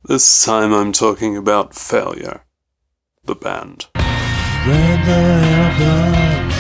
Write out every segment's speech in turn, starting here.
This time I'm talking about Failure, the band. Read the albums,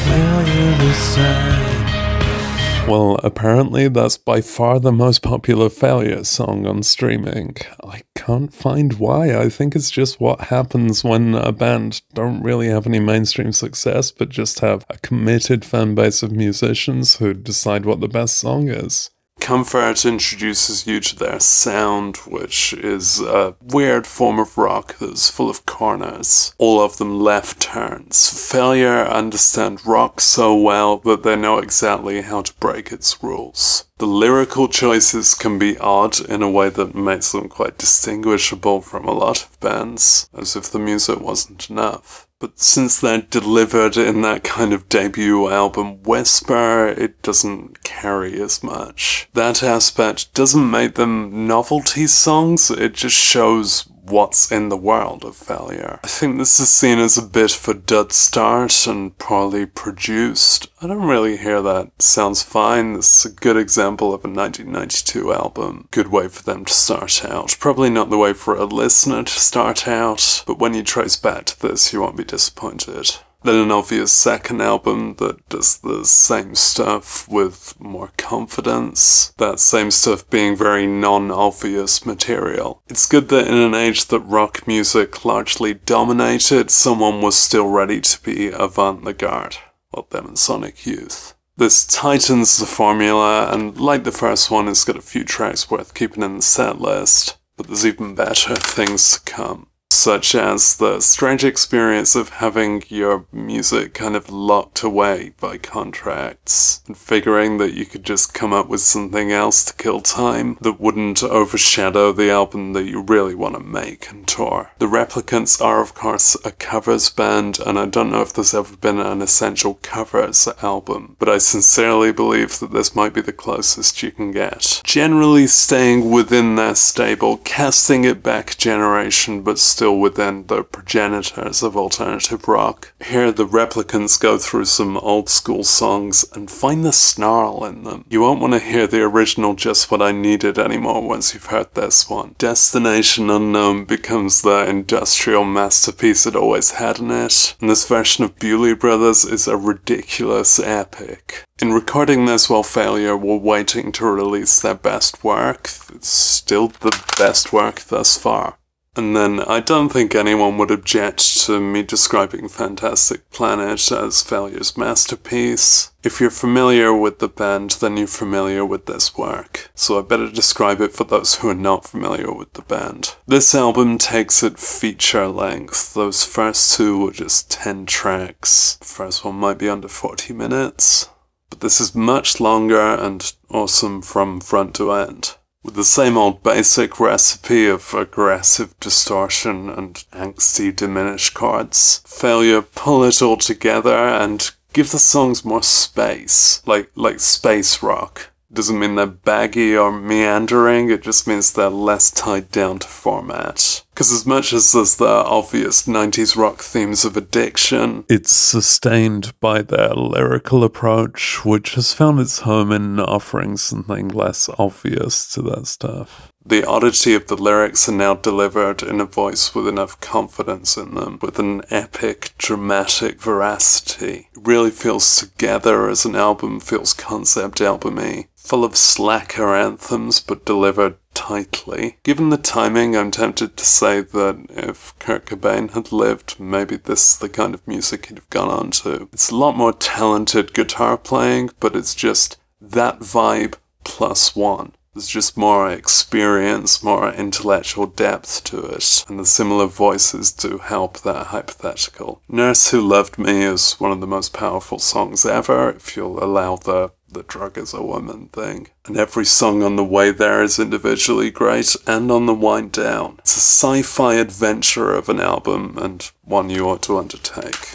failure this time. Well, apparently that's by far the most popular Failure song on streaming. I can't find why. I think it's just what happens when a band don't really have any mainstream success, but just have a committed fan base of musicians who decide what the best song is. Comfort introduces you to their sound, which is a weird form of rock that's full of corners, all of them left turns. Failure understand rock so well that they know exactly how to break its rules. The lyrical choices can be odd in a way that makes them quite distinguishable from a lot of bands, as if the music wasn't enough. But since they're delivered in that kind of debut album whisper, it doesn't carry as much. That aspect doesn't make them novelty songs, it just shows what's in the world of Failure. I think this is seen as a bit of a dud start and poorly produced. I don't really hear that. Sounds fine. This is a good example of a 1992 album. Good way for them to start out. Probably not the way for a listener to start out, but when you trace back to this, you won't be disappointed. Then an obvious second album that does the same stuff with more confidence. That same stuff being very non-obvious material. It's good that in an age that rock music largely dominated, someone was still ready to be avant-garde. Well, them and Sonic Youth. This tightens the formula, and like the first one, it's got a few tracks worth keeping in the set list. But there's even better things to come. Such as the strange experience of having your music kind of locked away by contracts, and figuring that you could just come up with something else to kill time that wouldn't overshadow the album that you really want to make and tour. The Replicants are of course a covers band, and I don't know if there's ever been an essential covers album, but I sincerely believe that this might be the closest you can get. Generally staying within their stable, casting it back a generation, but still within the progenitors of alternative rock. Here the Replicants go through some old school songs and find the snarl in them. You won't want to hear the original Just What I Needed anymore once you've heard this one. Destination Unknown becomes the industrial masterpiece it always had in it, and this version of Bewley Brothers is a ridiculous epic. In recording this while Failure were waiting to release their best work, it's still the best work thus far. And then I don't think anyone would object to me describing Fantastic Planet as Failure's masterpiece. If you're familiar with the band, then you're familiar with this work. So I better describe it for those who are not familiar with the band. This album takes it feature length. Those first two were just 10 tracks. The first one might be under 40 minutes. But this is much longer and awesome from front to end. With the same old basic recipe of aggressive distortion and angsty diminished chords, Failure pull it all together and give the songs more space, like space rock. Doesn't mean they're baggy or meandering, it just means they're less tied down to format. Because as much as there's the obvious 90s rock themes of addiction, it's sustained by their lyrical approach, which has found its home in offering something less obvious to that stuff. The oddity of the lyrics are now delivered in a voice with enough confidence in them, with an epic, dramatic veracity. It really feels together as an album, feels concept album-y, full of slacker anthems but delivered tightly. Given the timing, I'm tempted to say that if Kurt Cobain had lived, maybe this is the kind of music he'd have gone on to. It's a lot more talented guitar playing, but it's just that vibe plus one. There's just more experience, more intellectual depth to it, and the similar voices do help that hypothetical. Nurse Who Loved Me is one of the most powerful songs ever, if you'll allow the drug is a woman thing. And every song on the way there is individually great, and on the wind down. It's a sci-fi adventure of an album, and one you ought to undertake.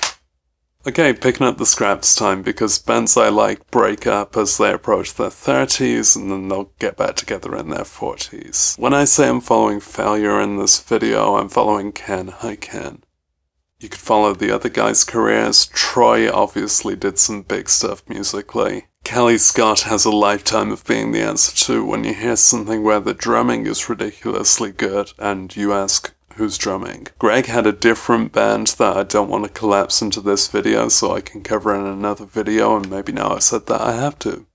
Okay, picking up the scraps time, because bands I like break up as they approach their 30s, and then they'll get back together in their 40s. When I say I'm following Failure in this video, I'm following Ken. Hi Ken. You could follow the other guys' careers. Troy obviously did some big stuff musically. Kelly Scott has a lifetime of being the answer to when you hear something where the drumming is ridiculously good and you ask, who's drumming? Greg had a different band that I don't want to collapse into this video, so I can cover in another video, and maybe now I've said that I have to.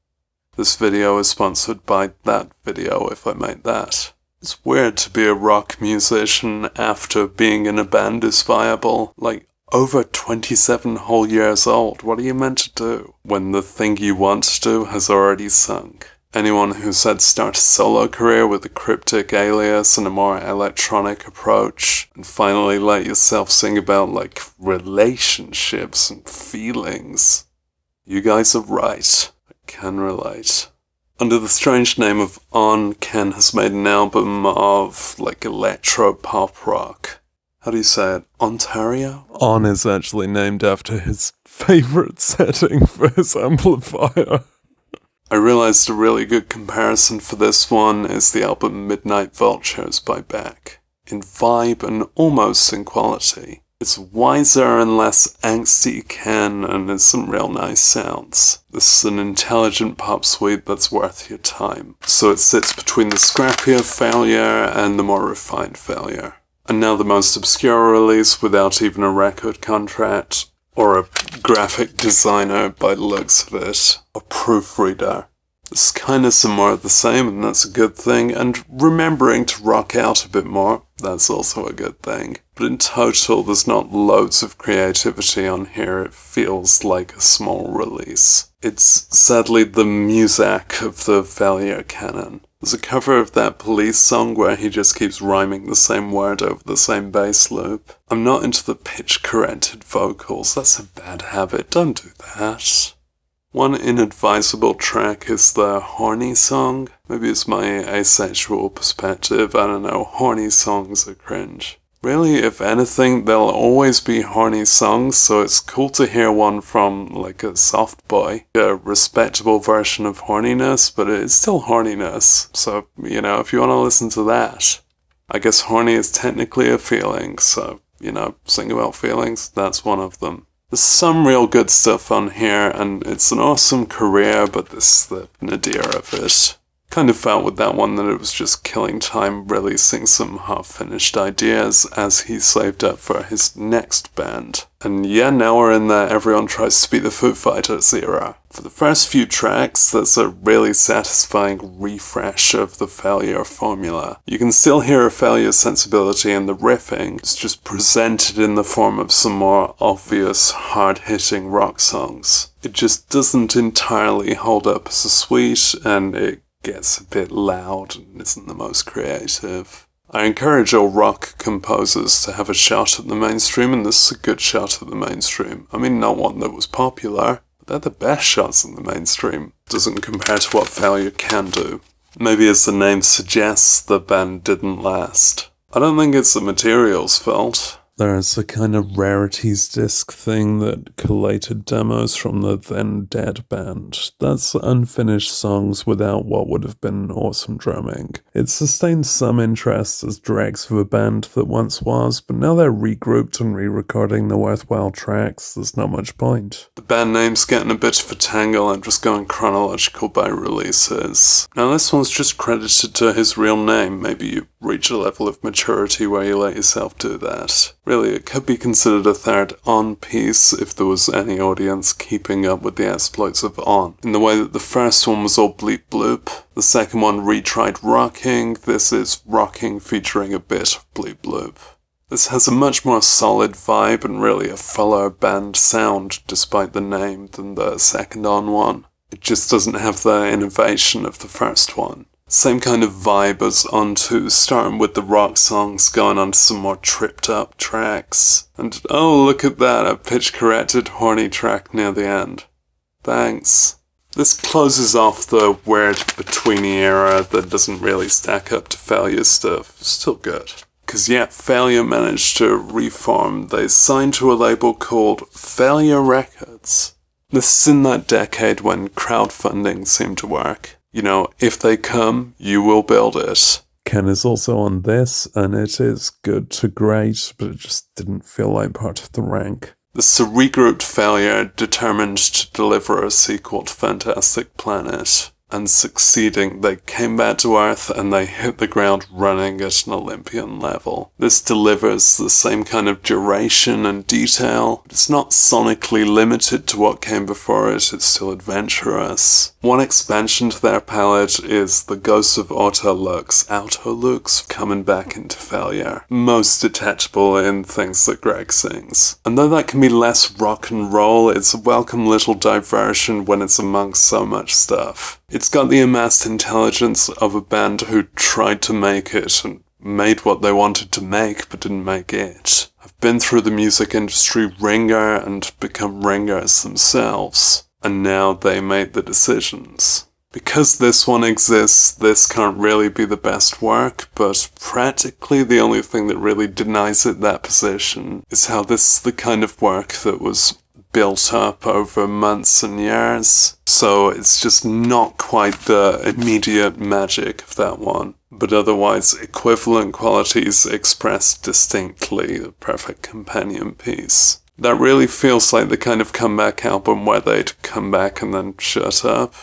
This video is sponsored by that video, if I make that. It's weird to be a rock musician after being in a band is viable. Like, over 27 whole years old, what are you meant to do when the thing you want to do has already sunk? Anyone who said start a solo career with a cryptic alias and a more electronic approach, and finally let yourself sing about, like, relationships and feelings. You guys are right. I can relate. Under the strange name of On, Ken has made an album of, like, electro-pop rock. How do you say it? Ontario? On is actually named after his favourite setting for his amplifier. I realised a really good comparison for this one is the album Midnight Vultures by Beck. In vibe and almost in quality. It's wiser and less angsty Ken, and there's some real nice sounds. This is an intelligent pop suite that's worth your time. So it sits between the scrappier Failure and the more refined Failure. And now the most obscure release without even a record contract, or a graphic designer by the looks of it, a proofreader. It's kind of some more of the same, and that's a good thing, and remembering to rock out a bit more, that's also a good thing. But in total, there's not loads of creativity on here. It feels like a small release. It's sadly the Muzak of the Failure canon. There's a cover of that Police song where he just keeps rhyming the same word over the same bass loop. I'm not into the pitch-corrected vocals. That's a bad habit. Don't do that. One inadvisable track is the Horny song. Maybe it's my asexual perspective. I don't know. Horny songs are cringe. Really, if anything, there'll always be horny songs, so it's cool to hear one from, like, a soft boy. A respectable version of horniness, but it's still horniness. So, you know, if you want to listen to that. I guess horny is technically a feeling, so, you know, sing about feelings, that's one of them. There's some real good stuff on here, and it's an awesome career, but this is the nadir of it. Kind of felt with that one that it was just killing time releasing some half-finished ideas as he saved up for his next band. And yeah, now we're in the everyone tries to be the Foo Fighters era. For the first few tracks, there's a really satisfying refresh of the Failure formula. You can still hear a Failure sensibility in the riffing, it's just presented in the form of some more obvious, hard-hitting rock songs. It just doesn't entirely hold up as a suite, and it gets a bit loud and isn't the most creative. I encourage all rock composers to have a shot at the mainstream, and this is a good shot at the mainstream. I mean, not one that was popular, but they're the best shots in the mainstream. Doesn't compare to what Failure can do. Maybe as the name suggests, the band didn't last. I don't think it's the material's fault. There's a kind of rarities disc thing that collated demos from the then dead band. That's unfinished songs without what would have been awesome drumming. It sustained some interest as dregs of a band that once was, but now they're regrouped and re-recording the worthwhile tracks. There's not much point. The band name's getting a bit of a tangle. I'm just going chronological by releases. Now this one's just credited to his real name. Maybe you reach a level of maturity where you let yourself do that. Really, it could be considered a third On piece if there was any audience keeping up with the exploits of On. In the way that the first one was all bleep bloop, the second one retried rocking, this is rocking featuring a bit of bleep bloop. This has a much more solid vibe and really a fuller band sound despite the name than the second On one. It just doesn't have the innovation of the first one. Same kind of vibe as On 2, starting with the rock songs, going on to some more tripped up tracks. And oh, look at that, a pitch corrected horny track near the end. Thanks. This closes off the weird betweeny era that doesn't really stack up to Failure stuff. Still good. Cause yeah, Failure managed to reform. They signed to a label called Failure Records. This is in that decade when crowdfunding seemed to work. You know, if they come, you will build it. Ken is also on this, and it is good to great, but it just didn't feel like part of the rank. This is a regrouped failure determined to deliver a sequel to Fantastic Planet. And succeeding, they came back to Earth and they hit the ground running at an Olympian level. This delivers the same kind of duration and detail, but it's not sonically limited to what came before it, it's still adventurous. One expansion to their palette is the Ghost of Autolux coming back into failure. Most detachable in things that Greg sings. And though that can be less rock and roll, it's a welcome little diversion when it's amongst so much stuff. It's got the amassed intelligence of a band who tried to make it and made what they wanted to make but didn't make it. Have been through the music industry ringer and become ringers themselves. And now they made the decisions. Because this one exists, this can't really be the best work, but practically the only thing that really denies it that position is how this is the kind of work that was built up over months and years, so it's just not quite the immediate magic of that one. But otherwise, equivalent qualities expressed distinctly, the perfect companion piece. That really feels like the kind of comeback album where they'd come back and then shut up.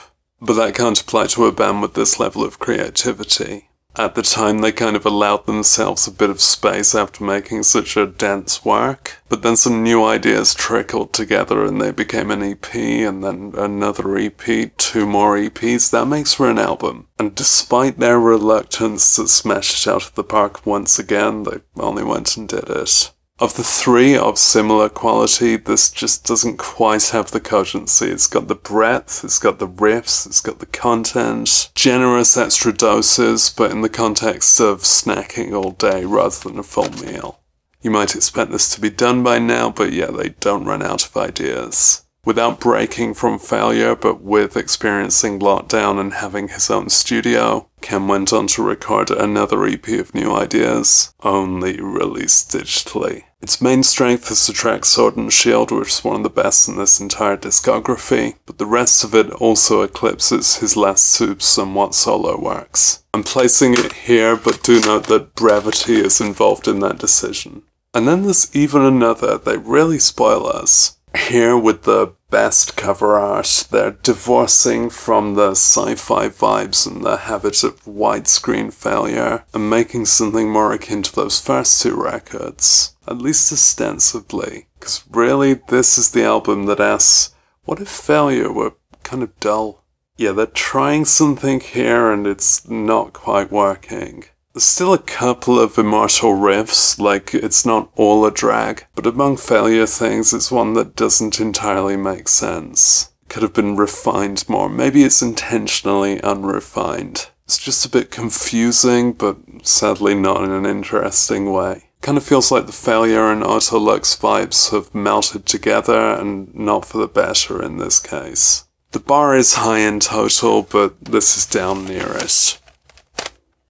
But that can't apply to a band with this level of creativity. At the time, they kind of allowed themselves a bit of space after making such a dense work. But then some new ideas trickled together and they became an EP, and then another EP, 2 more EPs. That makes for an album. And despite their reluctance to smash it out of the park once again, they only went and did it. Of the 3 of similar quality, this just doesn't quite have the cogency. It's got the breadth, it's got the riffs, it's got the content, generous extra doses, but in the context of snacking all day rather than a full meal. You might expect this to be done by now, but yeah, they don't run out of ideas. Without breaking from failure, but with experiencing lockdown and having his own studio, Ken went on to record another EP of new ideas, only released digitally. Its main strength is the track Sword and Shield, which is one of the best in this entire discography, but the rest of it also eclipses his last 2 somewhat solo works. I'm placing it here, but do note that brevity is involved in that decision. And then there's even another, they really spoil us. Here with the best cover art, they're divorcing from the sci-fi vibes and the habit of widescreen failure and making something more akin to those first 2 records, at least ostensibly. Because really, this is the album that asks, what if failure were kind of dull? Yeah, they're trying something here and it's not quite working. There's still a couple of immortal riffs, like it's not all a drag, but among failure things, it's one that doesn't entirely make sense. It could have been refined more. Maybe it's intentionally unrefined. It's just a bit confusing, but sadly not in an interesting way. Kind of feels like the failure and Autolux vibes have melted together, and not for the better in this case. The bar is high in total, but this is down near it.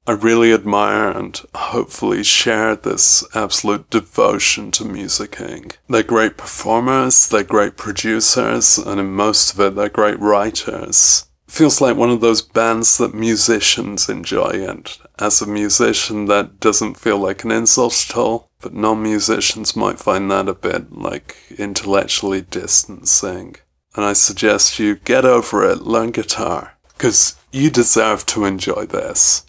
I really admire and hopefully share this absolute devotion to musicking. They're great performers, they're great producers, and in most of it they're great writers. It feels like one of those bands that musicians enjoy, and as a musician that doesn't feel like an insult at all, but non-musicians might find that a bit, like, intellectually distancing. And I suggest you get over it, learn guitar, because you deserve to enjoy this.